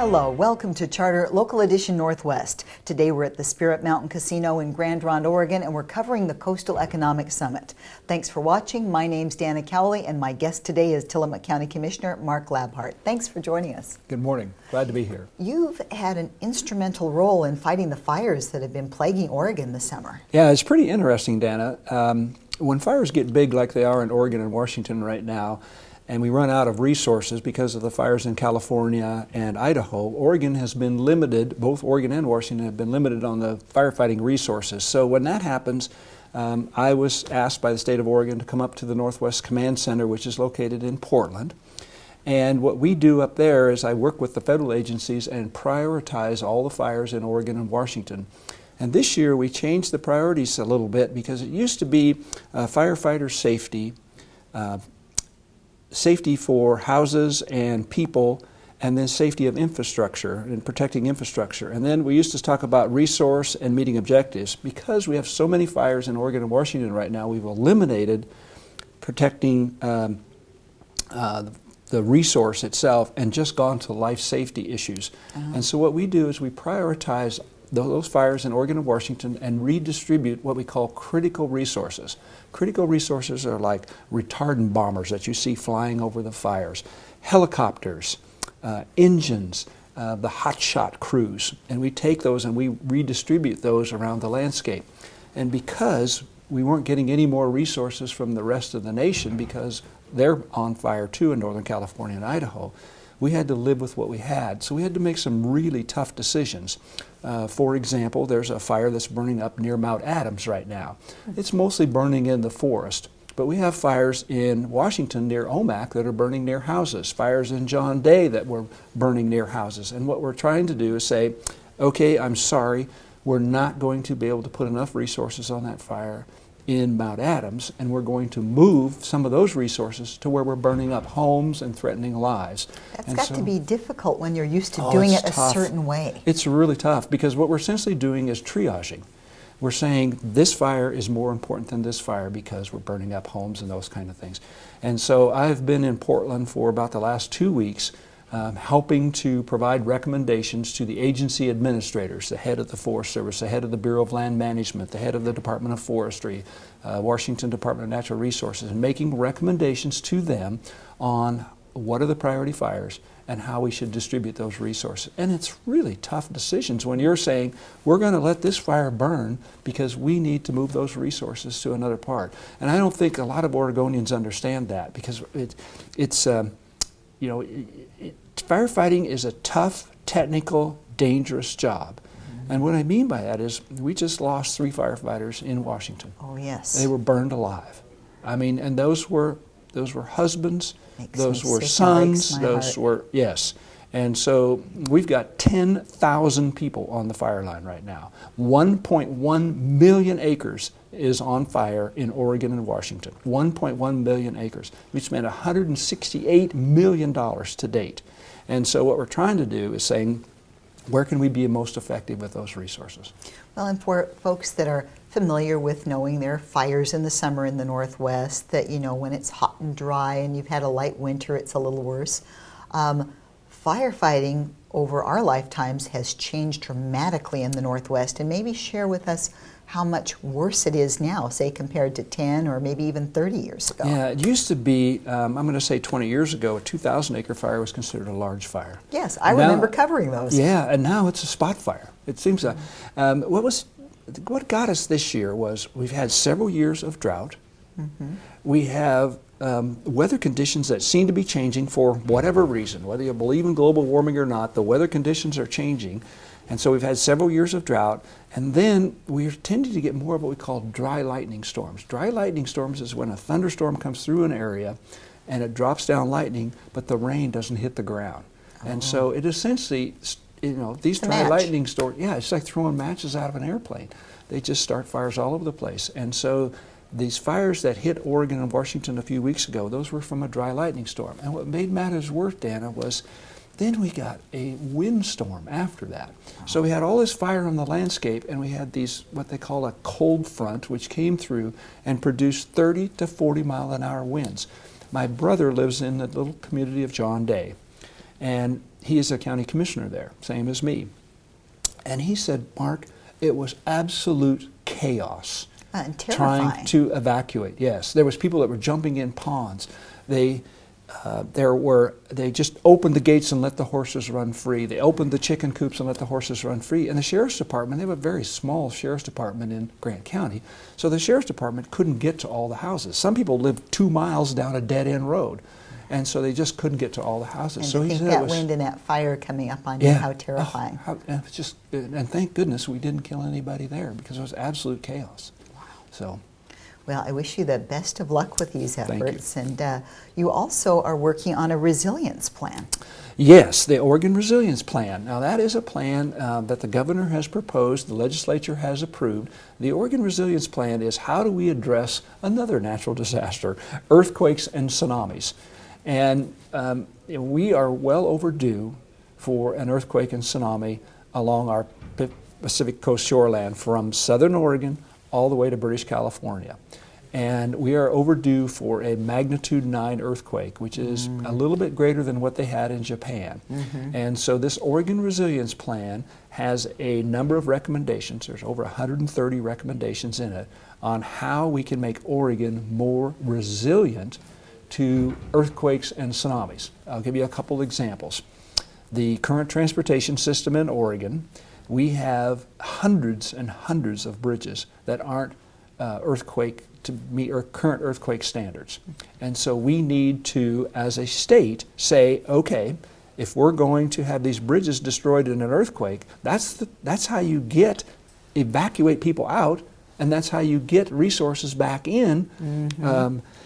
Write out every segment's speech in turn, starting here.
Hello, welcome to Charter Local Edition Northwest. Today we're at the Spirit Mountain Casino in Grand Ronde, Oregon, and we're covering the Coastal Economic Summit. Thanks for watching. My name's Dana Cowley, and my guest today is Tillamook County Commissioner Mark LABHART. Thanks for joining us. Good morning. Glad to be here. You've had an instrumental role in fighting the fires that have been plaguing Oregon this summer. Yeah, it's pretty interesting, Dana. When fires get big like they are in Oregon and Washington right now, and we run out of resources because of the fires in California and Idaho, Oregon has been limited, both Oregon and Washington have been limited on the firefighting resources. So when that happens, I was asked by the state of Oregon to come up to the Northwest Command Center, which is located in Portland. And what we do up there is I work with the federal agencies and prioritize all the fires in Oregon and Washington. And this year we changed the priorities a little bit because it used to be firefighter safety, safety for houses and people, and then safety of infrastructure and protecting infrastructure. And then we used to talk about resource and meeting objectives. Because we have so many fires in Oregon and Washington right now, we've eliminated protecting the resource itself and just gone to life safety issues. And so what we do is we prioritize those fires in Oregon and Washington and redistribute what we call critical resources. Critical resources are like retardant bombers that you see flying over the fires, helicopters, engines, the hotshot crews, and we take those and we redistribute those around the landscape. And because we weren't getting any more resources from the rest of the nation because they're on fire too in Northern California and Idaho, we had to live with what we had. So we had to make some really tough decisions. For example, there's a fire that's burning up near Mount Adams right now. It's mostly burning in the forest, but we have fires in Washington near Omak that are burning near houses, fires in John Day that were burning near houses. And what we're trying to do is say, okay, I'm sorry, we're not going to be able to put enough resources on that fire in Mount Adams, and we're going to move some of those resources to where we're burning up homes and threatening lives. That's got to be difficult when you're used to doing it a certain way. It's really tough because what we're essentially doing is triaging. We're saying this fire is more important than this fire because we're burning up homes and those kind of things. And so I've been in Portland for about the last 2 weeks helping to provide recommendations to the agency administrators, the head of the Forest Service, the head of the Bureau of Land Management, the head of the Department of Forestry, Washington Department of Natural Resources, and making recommendations to them on what are the priority fires and how we should distribute those resources. And it's really tough decisions when you're saying, we're going to let this fire burn because we need to move those resources to another part. And I don't think a lot of Oregonians understand that because firefighting is a tough, technical, dangerous job. And what I mean by that is we just lost 3 firefighters in Washington. Oh, yes. They were burned alive. I mean, and those were husbands, those were sons, those were, yes. And so we've got 10,000 people on the fire line right now. 1.1 million acres is on fire in Oregon and Washington. 1.1 million acres. We spent $168 million to date. And so what we're trying to do is saying, where can we be most effective with those resources? Well, and for folks that are familiar with knowing there are fires in the summer in the Northwest, that when it's hot and dry and you've had a light winter, it's a little worse. Firefighting over our lifetimes has changed dramatically in the Northwest, and maybe share with us how much worse it is now, say compared to 10 or maybe even 30 years ago. Yeah, it used to be, I'm going to say 20 years ago, a 2,000 acre fire was considered a large fire. Yes, I remember covering those. Yeah, and now it's a spot fire. It seems that. What got us this year was we've had several years of drought. We have weather conditions that seem to be changing for whatever reason. Whether you believe in global warming or not, the weather conditions are changing. And so we've had several years of drought, and then we're tending to get more of what we call dry lightning storms. Dry lightning storms is when a thunderstorm comes through an area and it drops down lightning, but the rain doesn't hit the ground. And so it essentially, these dry lightning storms, it's like throwing matches out of an airplane. They just start fires all over the place. And so these fires that hit Oregon and Washington a few weeks ago, those were from a dry lightning storm. And what made matters worse, Dana, was then we got a windstorm after that. So we had all this fire on the landscape, and we had these, what they call a cold front, which came through and produced 30 to 40 mile an hour winds. My brother lives in the little community of John Day. and he is a county commissioner there, same as me. And he said, Mark, it was absolute chaos trying to evacuate. Yes, there was people that were jumping in ponds. They just opened the gates and let the horses run free. They opened the chicken coops and let the horses run free. And the sheriff's department, they have a very small sheriff's department in Grant County, so the sheriff's department couldn't get to all the houses. Some people lived 2 miles down a dead-end road, and so they just couldn't get to all the houses. And so to he think said that wind and that fire coming up on you, how terrifying. And thank goodness we didn't kill anybody there, because it was absolute chaos. Wow. So. Well, I wish you the best of luck with these efforts. Thank you. And you also are working on a resilience plan. Yes, the Oregon Resilience Plan. Now that is a plan that the governor has proposed, the legislature has approved. The Oregon Resilience Plan is how do we address another natural disaster, earthquakes and tsunamis. And we are well overdue for an earthquake and tsunami along our Pacific Coast shoreline from southern Oregon all the way to British California. And we are overdue for a magnitude 9 earthquake, which is a little bit greater than what they had in Japan. And so this Oregon Resilience Plan has a number of recommendations. There's over 130 recommendations in it on how we can make Oregon more resilient to earthquakes and tsunamis. I'll give you a couple examples. The current transportation system in Oregon, we have hundreds and hundreds of bridges that aren't to meet our current earthquake standards. And so we need to, as a state, say, okay, if we're going to have these bridges destroyed in an earthquake, that's how you evacuate people out, and that's how you get resources back in.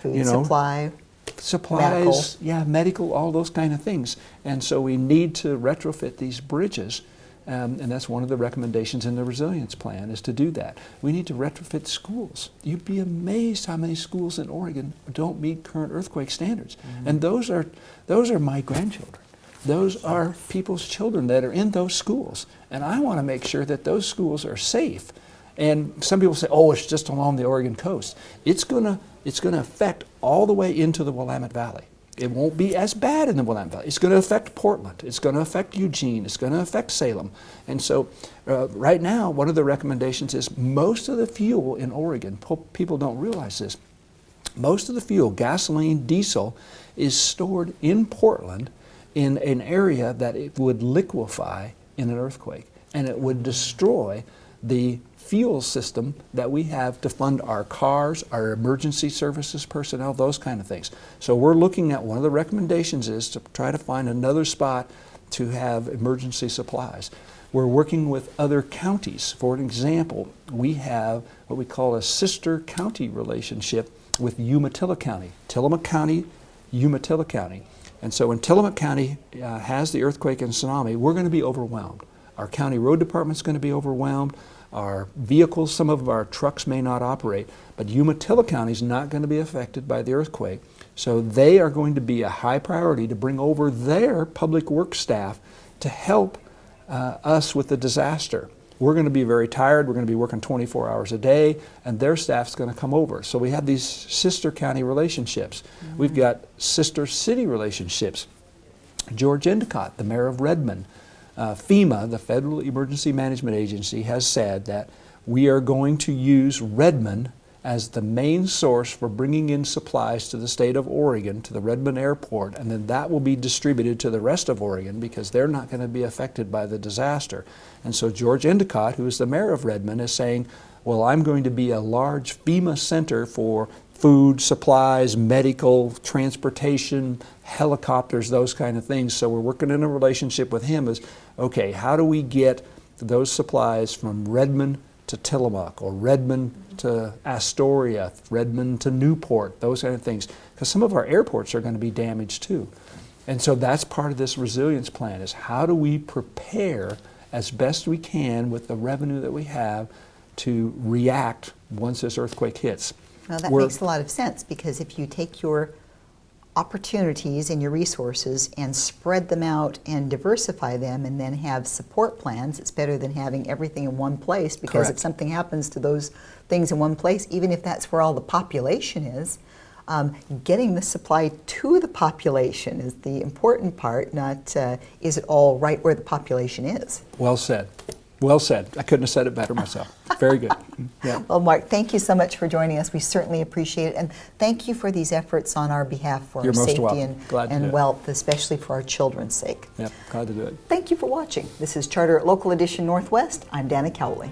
Food supplies, medical, all those kind of things. And so we need to retrofit these bridges. And that's one of the recommendations in the resilience plan, is to do that. We need to retrofit schools. You'd be amazed how many schools in Oregon don't meet current earthquake standards. And those are my grandchildren. Those are people's children that are in those schools. And I want to make sure that those schools are safe. And some people say, oh, it's just along the Oregon coast. It's going to affect all the way into the Willamette Valley. It won't be as bad in the Willamette Valley. It's going to affect Portland. It's going to affect Eugene. It's going to affect Salem. And so right now, one of the recommendations is most of the fuel in Oregon, people don't realize this, most of the fuel, gasoline, diesel, is stored in Portland in an area that it would liquefy in an earthquake. And it would destroy the fuel system that we have to fund our cars, our emergency services personnel, those kind of things. So we're looking at, one of the recommendations is to try to find another spot to have emergency supplies. We're working with other counties. For an example, we have what we call a sister county relationship with Umatilla County. Tillamook County, Umatilla County. And so when Tillamook County has the earthquake and tsunami, we're going to be overwhelmed. Our county road department's going to be overwhelmed. Our vehicles, some of our trucks may not operate, but Umatilla County is not going to be affected by the earthquake. So they are going to be a high priority to bring over their public works staff to help us with the disaster. We're going to be very tired. We're going to be working 24 hours a day, and their staff's going to come over. So we have these sister county relationships. We've got sister city relationships. George Endicott, the mayor of Redmond, FEMA, the Federal Emergency Management Agency, has said that we are going to use Redmond as the main source for bringing in supplies to the state of Oregon, to the Redmond airport, and then that will be distributed to the rest of Oregon because they're not going to be affected by the disaster. And so George Endicott, who is the mayor of Redmond, is saying, well, I'm going to be a large FEMA center for food, supplies, medical, transportation, helicopters, those kind of things. So we're working in a relationship with him as, okay, how do we get those supplies from Redmond to Tillamook, or Redmond to Astoria, Redmond to Newport, those kind of things. Because some of our airports are going to be damaged too. And so that's part of this resilience plan, is how do we prepare as best we can with the revenue that we have to react once this earthquake hits. Well, that makes a lot of sense, because if you take your opportunities and your resources and spread them out and diversify them and then have support plans, it's better than having everything in one place, because Correct. if something happens to those things in one place, even if that's where all the population is, Getting the supply to the population is the important part, not is it all right where the population is. Well said. Well said. I couldn't have said it better myself. Very good. Yeah. Well, Mark, thank you so much for joining us. We certainly appreciate it. And thank you for these efforts on our behalf for You're our most safety welcome. and wealth, especially for our children's sake. Yeah, glad to do it. Thank you for watching. This is Charter Local Edition Northwest. I'm Dana Cowley.